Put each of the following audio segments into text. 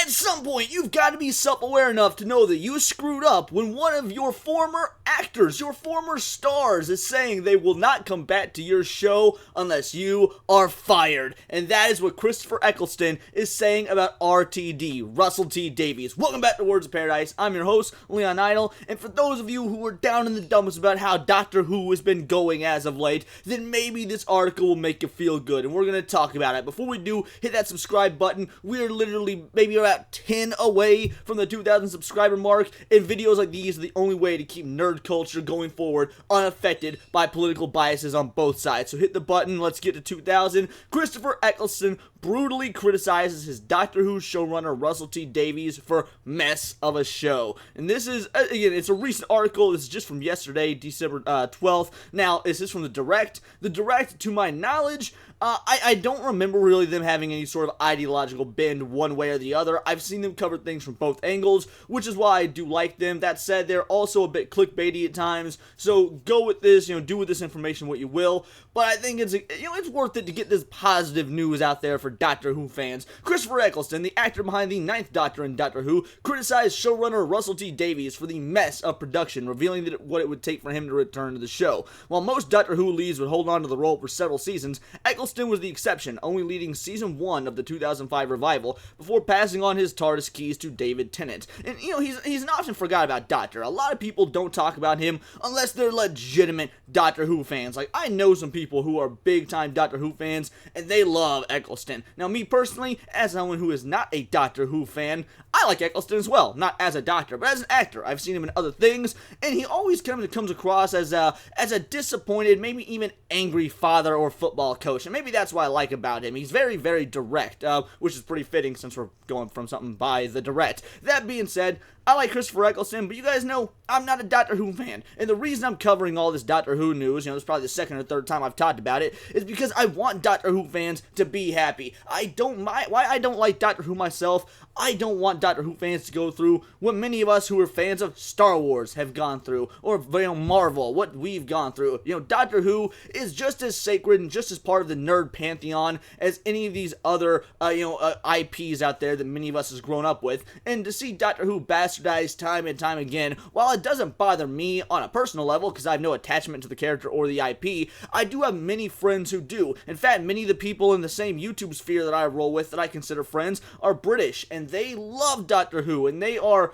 At some point, you've got to be self-aware enough to know that you screwed up when one of your former actors, your former stars, is saying they will not come back to your show unless you are fired. And that is what Christopher Eccleston is saying about RTD, Russell T. Davies. Welcome back to Words of Paradise. I'm your host, Leon Idle, and for those of you who are down in the dumps about how Doctor Who has been going as of late, then maybe this article will make you feel good, and we're going to talk about it. Before we do, hit that subscribe button. We're literally maybe about 10 away from the 2,000 subscriber mark, and videos like these are the only way to keep nerd culture going forward unaffected by political biases on both sides. So hit the button, let's get to 2,000. Christopher Eccleston brutally criticizes his Doctor Who showrunner Russell T. Davies for mess of a show. And this is, again, it's a recent article. This is just from yesterday, December 12th. Now, is this from the Direct? The Direct, to my knowledge, I don't remember really them having any sort of ideological bend one way or the other. I've seen them cover things from both angles, which is why I do like them. That said, they're also a bit clickbaity at times, so go with this, do with this information what you will, but I think it's, it's worth it to get this positive news out there for Doctor Who fans. Christopher Eccleston, the actor behind the 9th Doctor in Doctor Who, criticized showrunner Russell T. Davies for the mess of production, revealing that what it would take for him to return to the show. While most Doctor Who leads would hold on to the role for several seasons, Eccleston was the exception, only leading season 1 of the 2005 revival before passing on his TARDIS keys to David Tennant. And he's an often forgot about Doctor. A lot of people don't talk about him unless they're legitimate Doctor Who fans. Like, I know some people who are big time Doctor Who fans and they love Eccleston. Now, me personally, as someone who is not a Doctor Who fan, I like Eccleston as well, not as a doctor, but as an actor. I've seen him in other things, and he always comes across as a disappointed, maybe even angry father or football coach, and maybe that's what I like about him. He's very, very direct, which is pretty fitting since we're going from something by the Direct. That being said, I like Christopher Eccleston, but you guys know I'm not a Doctor Who fan, and the reason I'm covering all this Doctor Who news, it's probably the second or third time I've talked about it, is because I want Doctor Who fans to be happy. Why I don't like Doctor Who myself, I don't want Doctor Who fans to go through what many of us who are fans of Star Wars have gone through, or Marvel, what we've gone through. Doctor Who is just as sacred and just as part of the nerd pantheon as any of these other, IPs out there that many of us has grown up with, and to see Doctor Who bastardized time and time again, while it doesn't bother me on a personal level because I have no attachment to the character or the IP, I do have many friends who do. In fact, many of the people in the same YouTube sphere that I roll with that I consider friends are British, and they love Doctor Who, and they are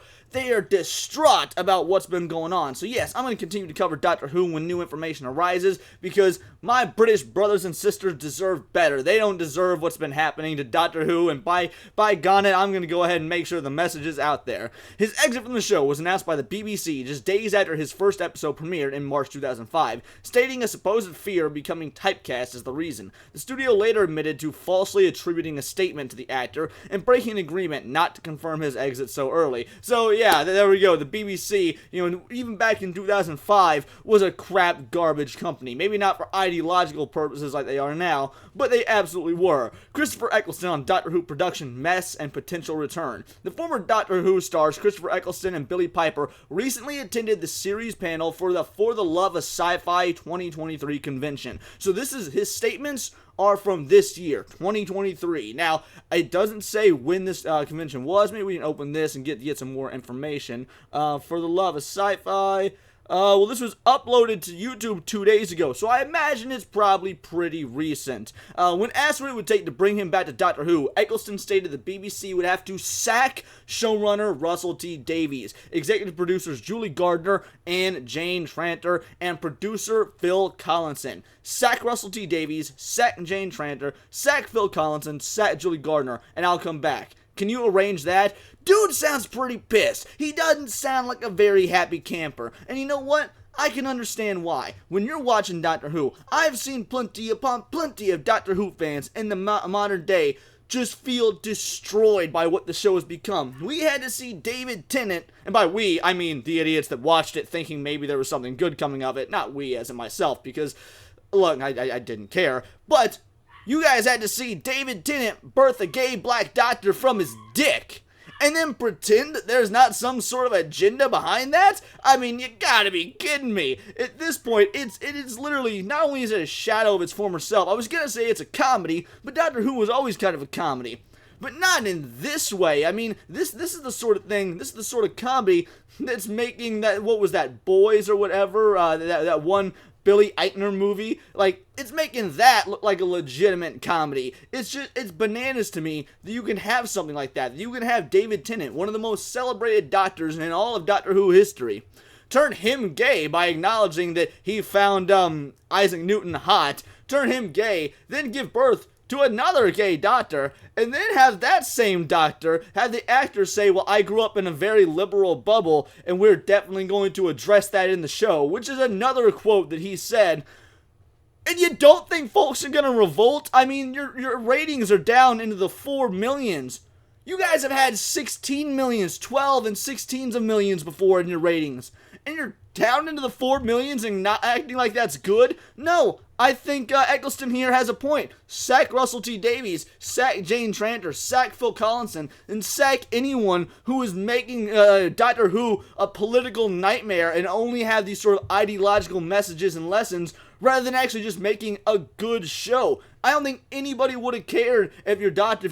distraught about what's been going on. So yes, I'm going to continue to cover Doctor Who when new information arises, because my British brothers and sisters deserve better. They don't deserve what's been happening to Doctor Who, and by gone it, I'm going to go ahead and make sure the message is out there. His exit from the show was announced by the BBC just days after his first episode premiered in March 2005, stating a supposed fear of becoming typecast as the reason. The studio later admitted to falsely attributing a statement to the actor and breaking an agreement not to confirm his exit so early. So yeah, there we go. The BBC, even back in 2005, was a crap garbage company. Maybe not for ideological purposes like they are now, but they absolutely were. Christopher Eccleston on Doctor Who production mess and potential return. The former Doctor Who stars Christopher Eccleston and Billie Piper recently attended the series panel for the For the Love of Sci-Fi 2023 convention. So this is his statements are from this year, 2023. Now, it doesn't say when this convention was. Maybe we can open this and get some more information. For the Love of Sci-Fi. Well, this was uploaded to YouTube 2 days ago, so I imagine it's probably pretty recent. When asked what it would take to bring him back to Doctor Who, Eccleston stated the BBC would have to sack showrunner Russell T. Davies, executive producers Julie Gardner and Jane Tranter, and producer Phil Collinson. Sack Russell T. Davies, sack Jane Tranter, sack Phil Collinson, sack Julie Gardner, and I'll come back. Can you arrange that? Dude sounds pretty pissed. He doesn't sound like a very happy camper. And you know what? I can understand why. When you're watching Doctor Who, I've seen plenty upon plenty of Doctor Who fans in the modern day just feel destroyed by what the show has become. We had to see David Tennant, and by we, I mean the idiots that watched it thinking maybe there was something good coming of it. Not we as in myself, because, look, I didn't care. But you guys had to see David Tennant birth a gay black doctor from his dick, and then pretend that there's not some sort of agenda behind that? I mean, you gotta be kidding me. At this point, it is literally, not only is it a shadow of its former self, I was gonna say it's a comedy, but Doctor Who was always kind of a comedy. but not in this way. I mean, this is the sort of thing, this is the sort of comedy that's making that, what was that, Boys or whatever, that one Billy Eichner movie, like, it's making that look like a legitimate comedy. It's bananas to me that you can have something like that you can have David Tennant, one of the most celebrated doctors in all of Doctor Who history, turn him gay by acknowledging that he found Isaac Newton hot, turn him gay, then give birth to another gay doctor, and then have that same doctor have the actor say, well, I grew up in a very liberal bubble, and we're definitely going to address that in the show, which is another quote that he said. And you don't think folks are gonna revolt? I mean, your ratings are down into the 4 millions. You guys have had 16 millions, 12 and 16s of millions before in your ratings, and you're down into the 4 millions and not acting like that's good? No, I think Eccleston here has a point. Sack Russell T. Davies, sack Jane Tranter, sack Phil Collinson, and sack anyone who is making Doctor Who a political nightmare and only have these sort of ideological messages and lessons rather than actually just making a good show. I don't think anybody would have cared if your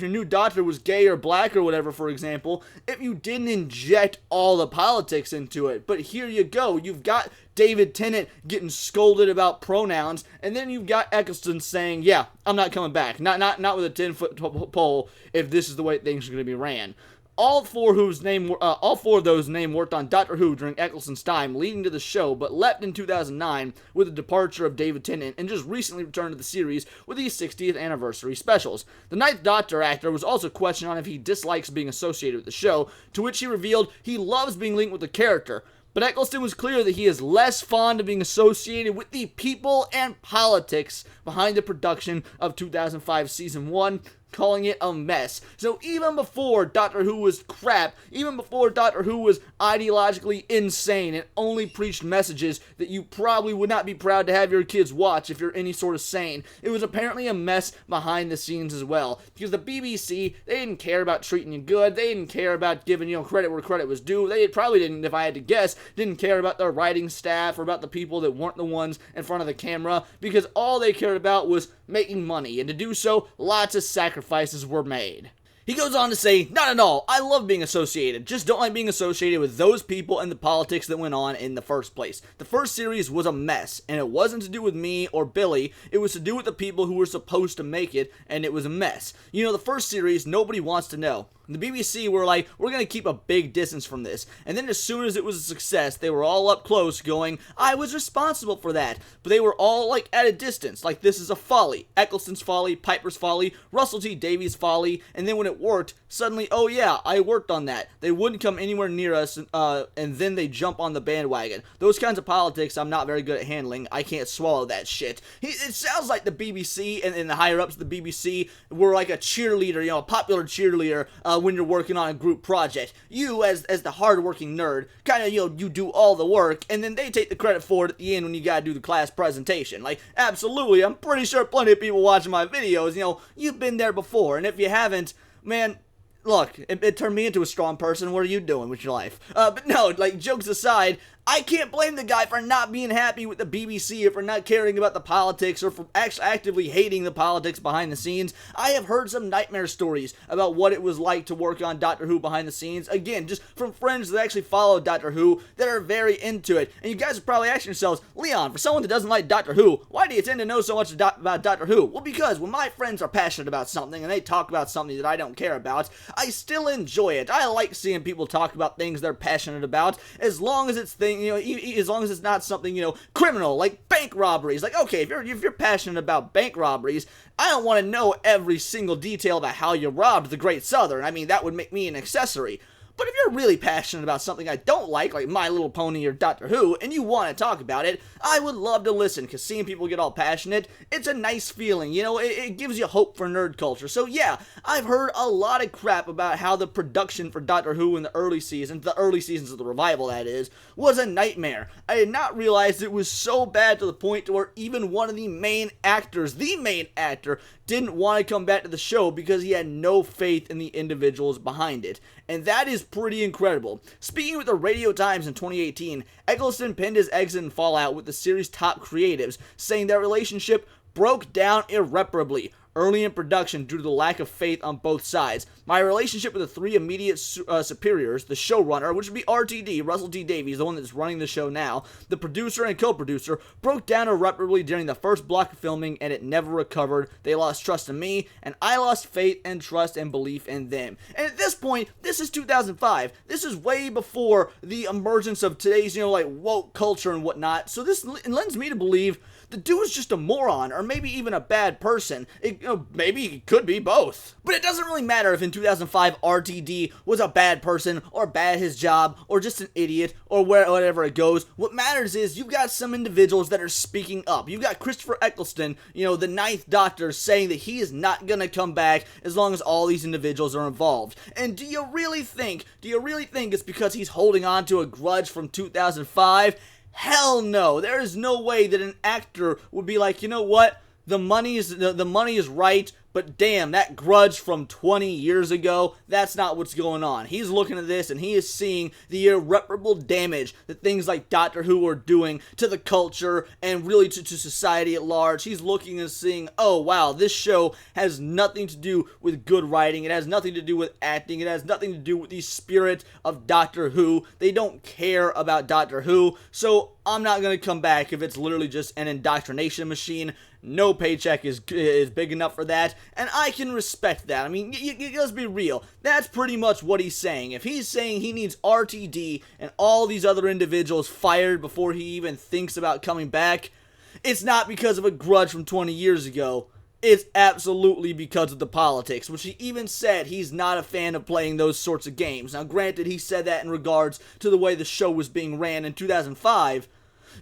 new doctor was gay or black or whatever, for example, if you didn't inject all the politics into it. But here you go. You've got David Tennant getting scolded about pronouns, and then you've got Eccleston saying, yeah, I'm not coming back. Not with a 10-foot pole if this is the way things are going to be ran. All four of those names worked on Doctor Who during Eccleston's time, leading to the show, but left in 2009 with the departure of David Tennant, and just recently returned to the series with these 60th anniversary specials. The Ninth Doctor actor was also questioned on if he dislikes being associated with the show, to which he revealed he loves being linked with the character. But Eccleston was clear that he is less fond of being associated with the people and politics behind the production of 2005 Season 1, calling it a mess. So even before Doctor Who was crap, even before Doctor Who was ideologically insane and only preached messages that you probably would not be proud to have your kids watch if you're any sort of sane, it was apparently a mess behind the scenes as well. Because the BBC, they didn't care about treating you good, they didn't care about giving you credit where credit was due, they probably didn't, if I had to guess, didn't care about their writing staff or about the people that weren't the ones in front of the camera, because all they cared about was making money, and to do so, lots of sacrifices were made. He goes on to say, not at all, I love being associated, just don't like being associated with those people and the politics that went on in the first place. The first series was a mess, and it wasn't to do with me or Billy, it was to do with the people who were supposed to make it, and it was a mess. You know, the first series, nobody wants to know. The BBC were like, we're going to keep a big distance from this. And then as soon as it was a success, they were all up close going, I was responsible for that. But they were all like at a distance, like this is a folly. Eccleston's folly, Piper's folly, Russell T. Davies' folly. And then when it worked, suddenly, oh yeah, I worked on that. They wouldn't come anywhere near us, and then they jump on the bandwagon. Those kinds of politics I'm not very good at handling. I can't swallow that shit. It sounds like the BBC and the higher-ups of the BBC were like a cheerleader, you know, a popular cheerleader, when you're working on a group project. You, as the hard-working nerd, kind of, you do all the work, and then they take the credit for it at the end when you gotta do the class presentation. Like, absolutely, I'm pretty sure plenty of people watching my videos, you've been there before, and if you haven't, man, look, it turned me into a strong person. What are you doing with your life? But no, like, jokes aside, I can't blame the guy for not being happy with the BBC or for not caring about the politics or for actually actively hating the politics behind the scenes. I have heard some nightmare stories about what it was like to work on Doctor Who behind the scenes. Again, just from friends that actually follow Doctor Who that are very into it. And you guys are probably asking yourselves, Leon, for someone that doesn't like Doctor Who, why do you tend to know so much about Doctor Who? Well, because when my friends are passionate about something and they talk about something that I don't care about, I still enjoy it. I like seeing people talk about things they're passionate about, as long as it's as long as it's not something, criminal, like bank robberies. Like, okay, if you're passionate about bank robberies, I don't want to know every single detail about how you robbed the Great Southern. I mean, that would make me an accessory. But if you're really passionate about something I don't like My Little Pony or Doctor Who, and you want to talk about it, I would love to listen, because seeing people get all passionate, it's a nice feeling, it gives you hope for nerd culture. So yeah, I've heard a lot of crap about how the production for Doctor Who in the early seasons of the revival that is, was a nightmare. I did not realize it was so bad to the point to where even one of the main actor, didn't want to come back to the show because he had no faith in the individuals behind it. And that is pretty incredible. Speaking with the Radio Times in 2018, Eccleston penned his exit and fallout with the series' top creatives, saying their relationship broke down irreparably. early in production due to the lack of faith on both sides. My relationship with the three immediate superiors, the showrunner, which would be RTD, Russell T. Davies, the one that's running the show now, the producer and co-producer, broke down irreparably during the first block of filming, and it never recovered. They lost trust in me, and I lost faith and trust and belief in them. And at this point, this is 2005. This is way before the emergence of today's, like woke culture and whatnot. So this lends me to believe the dude's just a moron, or maybe even a bad person. Maybe he could be both. But it doesn't really matter if in 2005 RTD was a bad person, or bad at his job, or just an idiot, or whatever it goes. What matters is you've got some individuals that are speaking up. You've got Christopher Eccleston, the Ninth Doctor, saying that he is not gonna come back as long as all these individuals are involved. And do you really think it's because he's holding on to a grudge from 2005? Hell no. There is no way that an actor would be like, you know what? The money is right, but damn, that grudge from 20 years ago, that's not what's going on. He's looking at this and he is seeing the irreparable damage that things like Doctor Who are doing to the culture and really to society at large. He's looking and seeing, oh wow, this show has nothing to do with good writing. It has nothing to do with acting. It has nothing to do with the spirit of Doctor Who. They don't care about Doctor Who, so I'm not going to come back if it's literally just an indoctrination machine. No paycheck is big enough for that, and I can respect that. I mean, let's be real. That's pretty much what he's saying. If he's saying he needs RTD and all these other individuals fired before he even thinks about coming back, it's not because of a grudge from 20 years ago. It's absolutely because of the politics, which he even said he's not a fan of playing those sorts of games. Now, granted, he said that in regards to the way the show was being ran in 2005,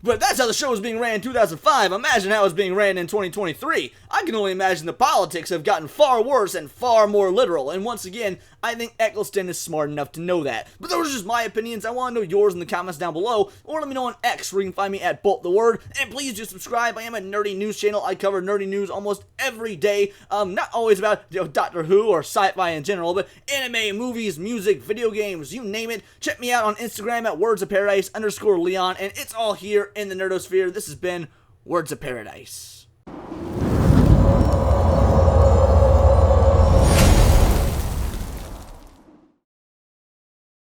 but if that's how the show was being ran in 2005, imagine how it's being ran in 2023. I can only imagine the politics have gotten far worse and far more literal, and once again, I think Eccleston is smart enough to know that. But those are just my opinions. I want to know yours in the comments down below, or let me know on X, where you can find me at BoltTheWord. And please do subscribe. I am a nerdy news channel. I cover nerdy news almost every day. Not always about Doctor Who or sci-fi in general, but anime, movies, music, video games, you name it. Check me out on Instagram at wordsofparadise_Leon, and it's all here in the nerdosphere. This has been Words of Paradise.